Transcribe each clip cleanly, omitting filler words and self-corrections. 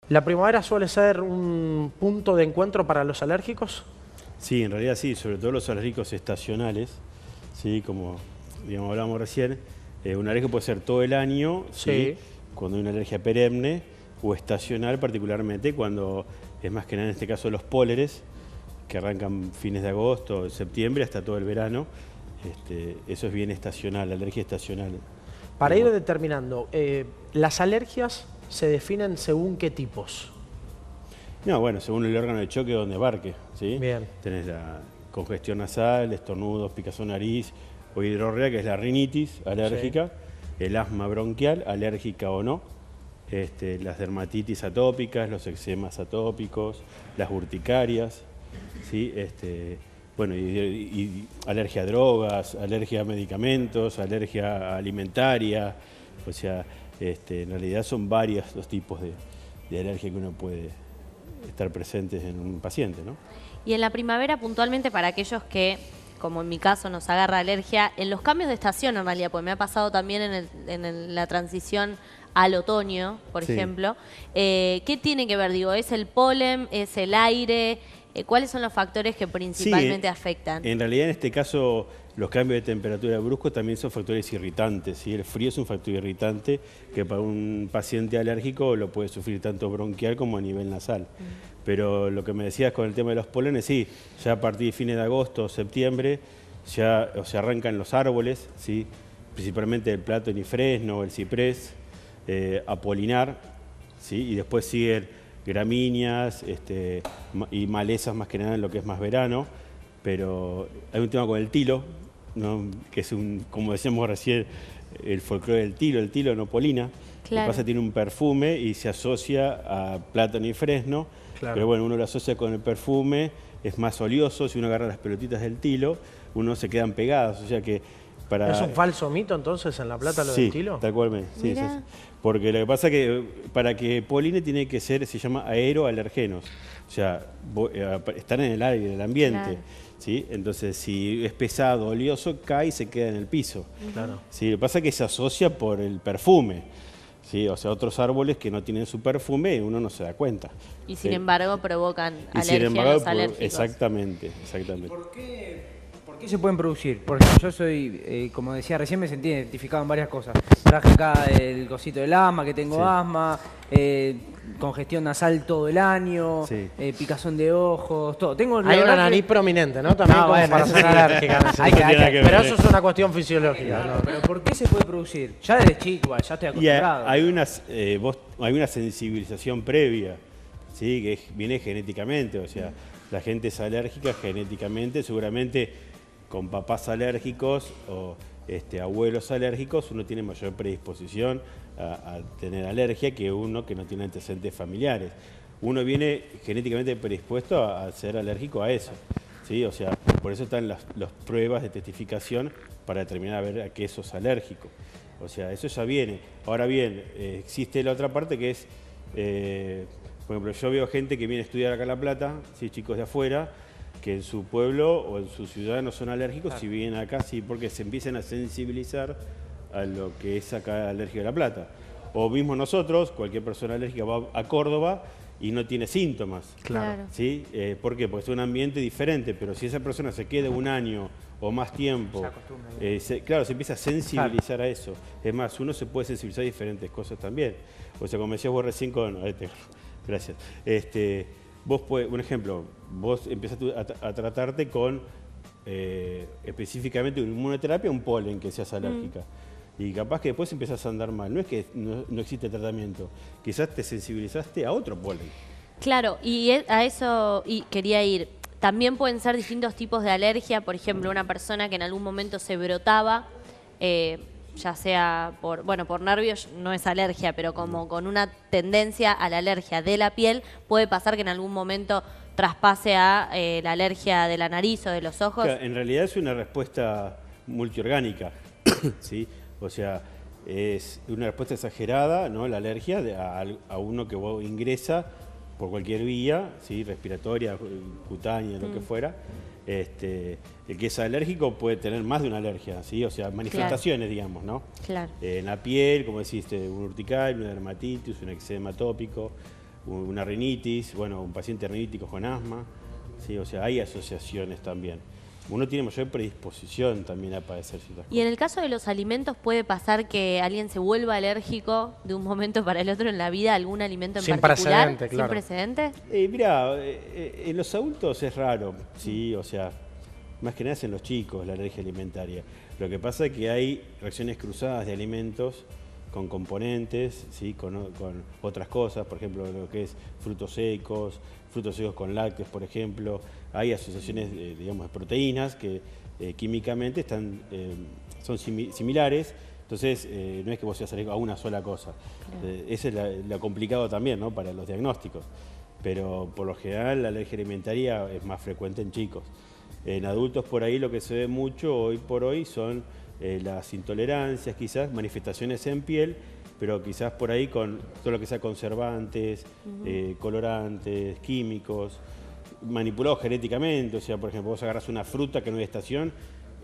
¿La primavera suele ser un punto de encuentro para los alérgicos? Sí, en realidad sí, sobre todo los alérgicos estacionales, ¿sí? Como digamos, hablábamos recién, un alérgico puede ser todo el año, ¿sí? Sí. Cuando hay una alergia perenne, o estacional particularmente cuando es más que nada en este caso los póleres, que arrancan fines de agosto, septiembre, hasta todo el verano. Eso es bien estacional, la alergia estacional. Para ir determinando, ¿las alergias se definen según qué tipos? No, bueno, según el órgano de choque donde abarque, ¿sí? Bien. Tenés la congestión nasal, estornudos, picazón nariz o hidrorrea, que es la rinitis alérgica, sí. El asma bronquial, alérgica o no, las dermatitis atópicas, los eczemas atópicos, las urticarias, ¿sí? Bueno, y alergia a drogas, alergia a medicamentos, alergia alimentaria, o sea, en realidad son varios los tipos de alergia que uno puede estar presentes en un paciente, ¿no? Y en la primavera, puntualmente, para aquellos que, como en mi caso, nos agarra alergia, en los cambios de estación en realidad, porque me ha pasado también en la transición al otoño, por ejemplo, ¿qué tiene que ver? Digo, ¿es el polen, es el aire? ¿Cuáles son los factores que principalmente afectan? En realidad, en este caso, los cambios de temperatura bruscos también son factores irritantes, ¿sí? El frío es un factor irritante que para un paciente alérgico lo puede sufrir tanto bronquial como a nivel nasal. Pero lo que me decías con el tema de los polenes, sí, ya a partir de fines de agosto o septiembre ya se arrancan los árboles, ¿sí? Principalmente el plátano y fresno, el ciprés, apolinar, ¿sí? Y después siguen gramíneas y malezas más que nada en lo que es más verano, pero hay un tema con el tilo, ¿no? Que es como decíamos recién, el folclore del tilo, el tilo no polina. Claro. Lo que pasa es que tiene un perfume y se asocia a plátano y fresno, claro. Pero bueno, uno lo asocia con el perfume, es más oleoso, si uno agarra las pelotitas del tilo, uno se quedan pegadas, o sea que para... ¿Es un falso mito entonces en La Plata lo del tilo? Tal cual, sí, sí. Porque lo que pasa es que para que poline tiene que ser, se llama aeroalergenos, o sea, están en el aire, en el ambiente. Claro. ¿Sí? Entonces, si es pesado, oleoso, cae y se queda en el piso. Claro. ¿Sí? Lo que pasa es que se asocia por el perfume. ¿Sí? O sea, otros árboles que no tienen su perfume, uno no se da cuenta. Y sin embargo provocan alergia a los alérgicos. Exactamente, exactamente. ¿Por qué se pueden producir? Porque yo soy, como decía recién, me sentí identificado en varias cosas. Traje acá el cosito del asma, que tengo asma, congestión nasal todo el año, picazón de ojos, todo. Hay una nariz prominente, ¿no? También como para ser alérgica. Pero eso es una cuestión fisiológica. ¿No? Pero ¿por qué se puede producir? Ya desde chico, ya estoy acostumbrado. Hay una sensibilización previa, ¿sí? Que viene genéticamente, o sea, la gente es alérgica genéticamente, seguramente con papás alérgicos o abuelos alérgicos, uno tiene mayor predisposición a tener alergia que uno que no tiene antecedentes familiares. Uno viene genéticamente predispuesto a ser alérgico a eso, ¿sí? O sea, por eso están las pruebas de testificación para determinar a ver a qué sos alérgico. O sea, eso ya viene. Ahora bien, existe la otra parte que es, por ejemplo, yo veo gente que viene a estudiar acá en La Plata, ¿sí? Chicos de afuera, que en su pueblo o en su ciudad no son alérgicos, si vienen acá sí, porque se empiezan a sensibilizar a lo que es acá alergia de La Plata. O mismo nosotros, cualquier persona alérgica va a Córdoba y no tiene síntomas. Claro. ¿Sí? ¿Por qué? Porque es un ambiente diferente, pero si esa persona se queda un año o más tiempo, claro, se empieza a sensibilizar a eso. Es más, uno se puede sensibilizar a diferentes cosas también. O sea, como decías vos recién con... Gracias. Vos puedes, un ejemplo, vos empezás a tratarte con específicamente una inmunoterapia, un polen que seas alérgica. Y capaz que después empezás a andar mal. No es que no existe tratamiento, quizás te sensibilizaste a otro polen. Claro, y a eso quería ir. También pueden ser distintos tipos de alergia, por ejemplo, una persona que en algún momento se brotaba, ya sea por nervios, no es alergia, pero como con una tendencia a la alergia de la piel, puede pasar que en algún momento traspase a la alergia de la nariz o de los ojos. Claro, en realidad es una respuesta multiorgánica, ¿sí? O sea, es una respuesta exagerada, ¿no? La alergia a uno que vos ingresa por cualquier vía, ¿sí? Respiratoria, cutánea, lo que fuera. El que es alérgico puede tener más de una alergia, ¿sí? O sea, manifestaciones, digamos, ¿no? Claro. En la piel, como deciste, una urticaria, una dermatitis, un eczema atópico, una rinitis, bueno, un paciente rinítico con asma, ¿sí? O sea, hay asociaciones también. Uno tiene mayor predisposición también a padecer ciertas cosas. Y en el caso de los alimentos, ¿puede pasar que alguien se vuelva alérgico de un momento para el otro en la vida a algún alimento en Sin particular? precedente, claro. ¿Sin precedente? Mirá, en los adultos es raro, ¿sí? O sea, más que nada es en los chicos la alergia alimentaria. Lo que pasa es que hay reacciones cruzadas de alimentos con componentes, ¿sí? Con otras cosas, por ejemplo, lo que es frutos secos con lácteos, por ejemplo. Hay asociaciones, digamos, de proteínas que químicamente son similares, entonces no es que vos seas alérgico a una sola cosa. Claro. Eso es lo complicado también, ¿no? Para los diagnósticos. Pero por lo general la alergia alimentaria es más frecuente en chicos. En adultos por ahí lo que se ve mucho hoy por hoy son las intolerancias, quizás, manifestaciones en piel, pero quizás por ahí con todo lo que sea conservantes, colorantes, químicos, manipulados genéticamente. O sea, por ejemplo, vos agarrás una fruta que no es de estación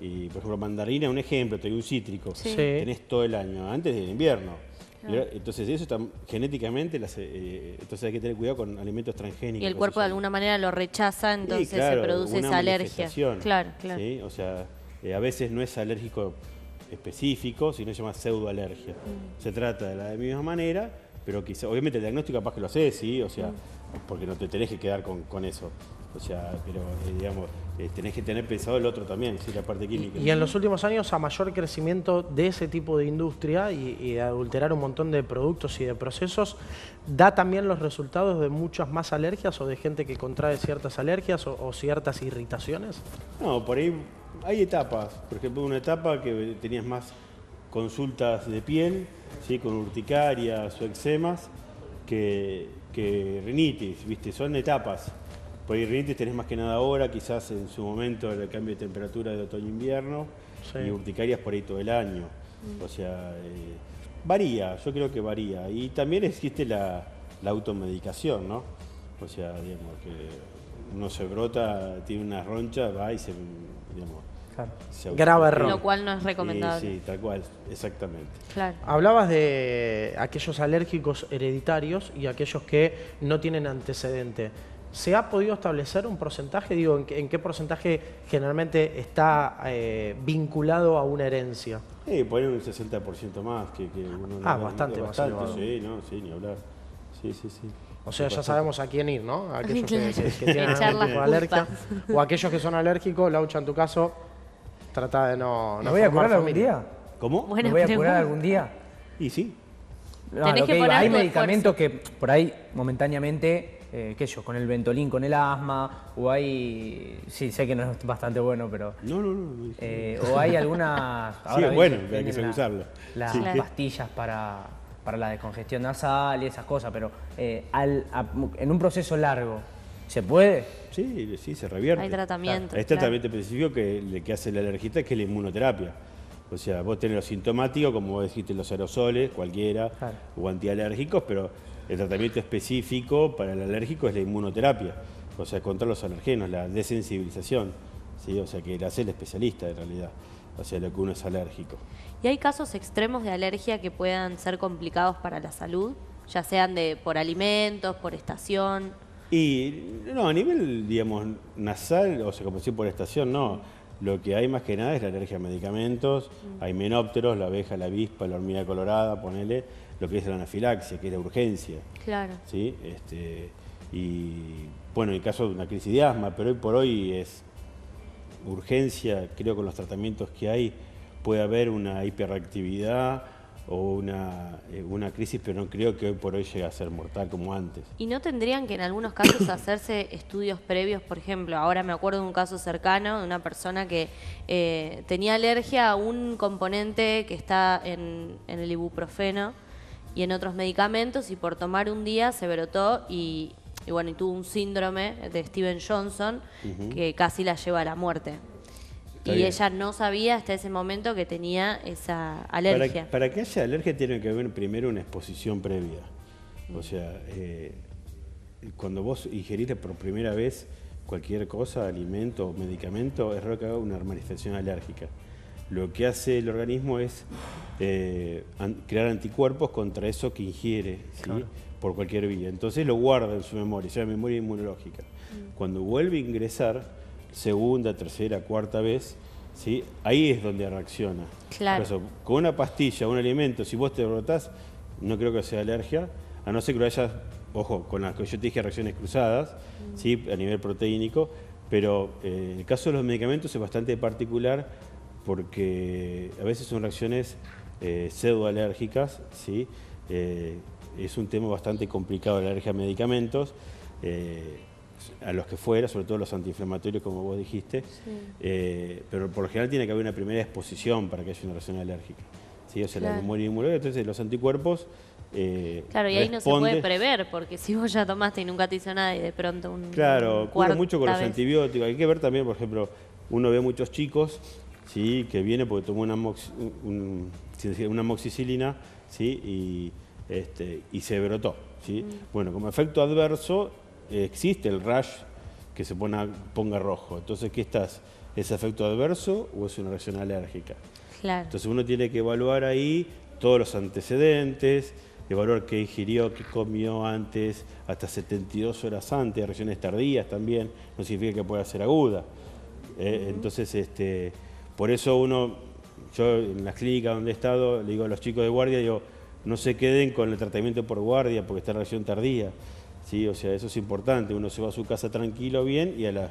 y, por ejemplo, mandarina, un ejemplo, te doy un cítrico, Sí. tenés todo el año, antes del invierno. Claro. Entonces eso está genéticamente, entonces hay que tener cuidado con alimentos transgénicos. Y el cuerpo de alguna manera lo rechaza, entonces sí, claro, se produce una esa alergia. manifestación, Claro, claro. ¿sí? O sea, a veces no es alérgico específico, sino se llama pseudoalergia. Se trata de la misma manera, pero quizá, obviamente el diagnóstico capaz que lo haces, ¿sí? O sea, porque no te tenés que quedar con eso. O sea, pero digamos, tenés que tener pensado el otro también, ¿sí? La parte química. Y en los últimos años, a mayor crecimiento de ese tipo de industria y de adulterar un montón de productos y de procesos, ¿da también los resultados de muchas más alergias o de gente que contrae ciertas alergias o ciertas irritaciones? No, por ahí hay etapas. Por ejemplo, una etapa que tenías más consultas de piel, ¿sí? Con urticarias o eczemas, que rinitis, ¿viste? Son etapas. Por ahí rinitis tenés más que nada ahora, quizás en su momento el cambio de temperatura de otoño-invierno, sí. Y urticarias por ahí todo el año. O sea, varía, yo creo que varía. Y también existe la automedicación, ¿no? O sea, digamos que uno se brota, tiene una roncha, va y se, digamos, claro. Grave error. Lo cual no es recomendable. Sí, tal cual, exactamente. Claro. Hablabas de aquellos alérgicos hereditarios y aquellos que no tienen antecedente. ¿Se ha podido establecer un porcentaje? Digo, ¿en qué porcentaje generalmente está vinculado a una herencia? Poner un 60% más que uno. Bastante más elevado. Sí, no, sí, ni hablar. Sí. O sea, ya sabemos a quién ir, ¿no? A aquellos que tienen Echar algún tipo de alergia. culpas. O aquellos que son alérgicos, Laucha, en tu caso, trata de no ¿Me voy a curar algún familia. día? ¿Cómo? Buena ¿Me voy a pregunta. curar algún día? Y sí. No, Tenés lo que que digo, poner hay tu medicamentos que por ahí momentáneamente, qué sé yo, con el Ventolin, con el asma, o hay, sí, sé que no es bastante bueno, pero... No. o hay algunas... Sí, es bueno, hay que saber usarlo. Las Sí. pastillas para la descongestión nasal y esas cosas, pero en un proceso largo, ¿se puede? Sí, se revierte. Hay tratamiento. Hay tratamiento específico que hace el alergista, que es la inmunoterapia. O sea, vos tenés lo sintomático, como vos dijiste, los aerosoles, cualquiera, Claro. o antialérgicos, pero el tratamiento específico para el alérgico es la inmunoterapia. O sea, contra los alergenos, la desensibilización, ¿sí? O sea, que la hace el especialista en realidad, o sea, lo que uno es alérgico. ¿Y hay casos extremos de alergia que puedan ser complicados para la salud? Ya sean por alimentos, por estación. Y no, a nivel, digamos, nasal, o sea, como decir por estación, no. Lo que hay más que nada es la alergia a medicamentos, hay menópteros, la abeja, la avispa, la hormiga colorada, ponele, lo que es la anafilaxia, que es la urgencia. Claro. ¿Sí? Y bueno, en el caso de una crisis de asma, pero hoy por hoy es urgencia, creo que con los tratamientos que hay puede haber una hiperreactividad o una crisis, pero no creo que hoy por hoy llegue a ser mortal como antes. ¿Y no tendrían que en algunos casos hacerse estudios previos? Por ejemplo, ahora me acuerdo de un caso cercano de una persona que tenía alergia a un componente que está en el ibuprofeno y en otros medicamentos, y por tomar un día se brotó y bueno, y tuvo un síndrome de Steven Johnson que casi la lleva a la muerte. Está y bien. ella no sabía hasta ese momento que tenía esa alergia. Para que haya alergia tiene que haber primero una exposición previa. O sea, cuando vos ingeriste por primera vez cualquier cosa, alimento o medicamento, es raro que haga una manifestación alérgica. Lo que hace el organismo es crear anticuerpos contra eso que ingiere, ¿sí? Claro. por cualquier vía. Entonces lo guarda en su memoria, se llama memoria inmunológica. Cuando vuelve a ingresar, segunda, tercera, cuarta vez, ¿sí? Ahí es donde reacciona. Claro. Por eso, con una pastilla, un alimento, si vos te brotás, no creo que sea alergia, a no ser que lo hayas, ojo, con las que yo te dije reacciones cruzadas, ¿sí? A nivel proteínico, pero el caso de los medicamentos es bastante particular porque a veces son reacciones pseudoalérgicas, ¿sí? Es un tema bastante complicado la alergia a medicamentos, a los que fuera, sobre todo los antiinflamatorios, como vos dijiste, pero por lo general tiene que haber una primera exposición para que haya una reacción alérgica, ¿sí? O sea, la memoria inmunológica, entonces los anticuerpos claro, y ahí no se puede prever, porque si vos ya tomaste y nunca te hizo nada y de pronto Claro, ocurre mucho con los vez. antibióticos. Hay que ver también, por ejemplo, uno ve muchos chicos, ¿sí? Que viene porque tomó una amoxicilina, ¿sí? Y se brotó, ¿sí? Bueno, como efecto adverso existe el rash que se ponga rojo. Entonces, ¿qué estás? ¿Es efecto adverso o es una reacción alérgica? Claro. Entonces uno tiene que evaluar ahí todos los antecedentes, evaluar qué ingirió, qué comió antes, hasta 72 horas antes, reacciones tardías también, no significa que pueda ser aguda. Entonces, por eso yo en las clínicas donde he estado, le digo a los chicos de guardia, digo, no se queden con el tratamiento por guardia porque está en reacción tardía, ¿sí? O sea, eso es importante, uno se va a su casa tranquilo, bien, y a las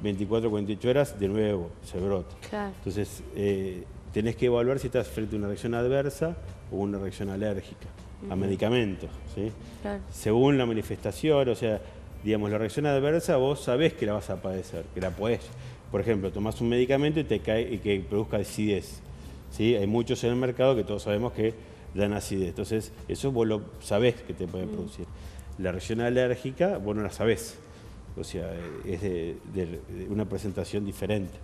24, 48 horas de nuevo se brota. Claro. Entonces, tenés que evaluar si estás frente a una reacción adversa o una reacción alérgica a medicamentos, ¿sí? Claro. Según la manifestación, o sea, digamos, la reacción adversa vos sabés que la vas a padecer, que la podés. Por ejemplo, tomás un medicamento y te cae y que produzca acidez, ¿sí? Hay muchos en el mercado que todos sabemos que dan acidez. Entonces, eso vos lo sabés que te puede producir. La reacción alérgica, vos no la sabés. O sea, es de una presentación diferente.